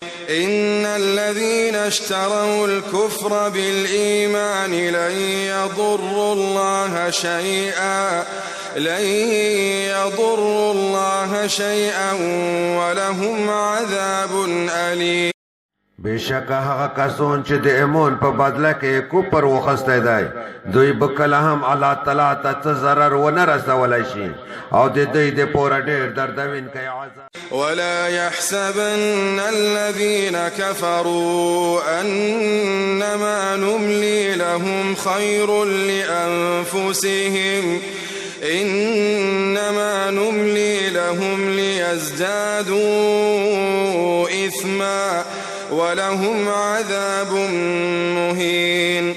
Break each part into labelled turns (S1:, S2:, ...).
S1: إن الذين اشتروا الكفر بالإيمان لن يضروا الله شيئا ولهم عذاب أليم.
S2: بشک هغه کسون چې د ایمان په بدله کې کوپر وخستی دی دوی به کله هم الله تعالی ته څه ضرر ونه رسولی شي او د دوی د پوره ډېر دردونکی عذاب.
S1: ولا يحسبن الذين كفروا أنما نملي لهم خير لأنفسهم إنما نملي لهم ليزدادوا إثما ولهم عذاب مهين.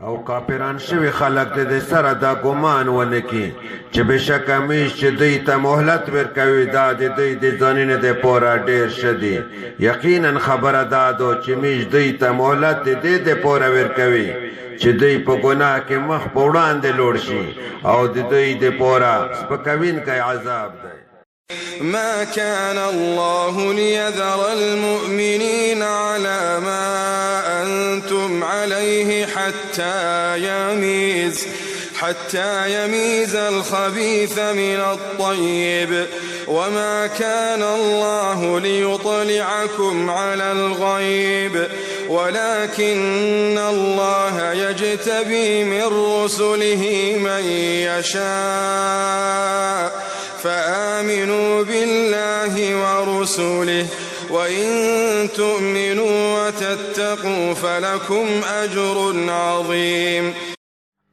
S2: او کافران شوي خلق د سره دا ګمان ونه کړي چې بشک همیش چې دوی ته مهلت ورکوي دا د دوی د ځانونو دپاره ډېر ښه دي. یقینا خبره دا ده چې میش دوی ته مهلت د دې دپاره ورکوي چې دوی په ګناه کې مخ په وړاندې لوړ شي او د دوی دپاره سپکوونکی عذاب دی.
S1: ما كان الله ليذر المؤمنين على ما أنتم عليه حتى يميز الخبيث من الطيب وما كان الله ليطلعكم على الغيب ولكن الله يجتبي من رسله من يشاء فآمنوا بالله ورسله وإن تؤمنوا وتتقوا فلكم أجر عظيم.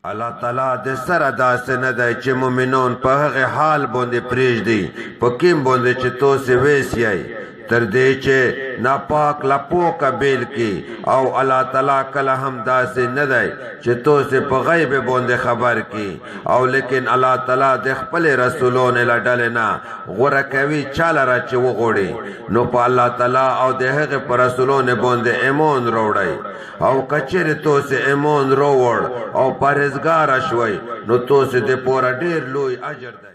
S2: الله تعالی د سره داسې نه دی چې مؤمنان په هغه حال باندې پرېږدي په کوم باندې چې تاسې ویسئ تر دې چې ناپاک لپوکه بیل کړي او الله تعالی کله هم داسې نه دی چې تاسې په غیب باندې خبر کړي او لیکن الله تعالی د خپلې رسولانو له ډلې نه غوره کوي چا لره چې وغواړي نو په الله تعالی او د هغې په رسولانو باندې ایمان راوړئ او که چیرې تاسې ایمان راوړ او پرهیزګاره شوئ نو تاسې دپاره ډېر لوی اجر دی.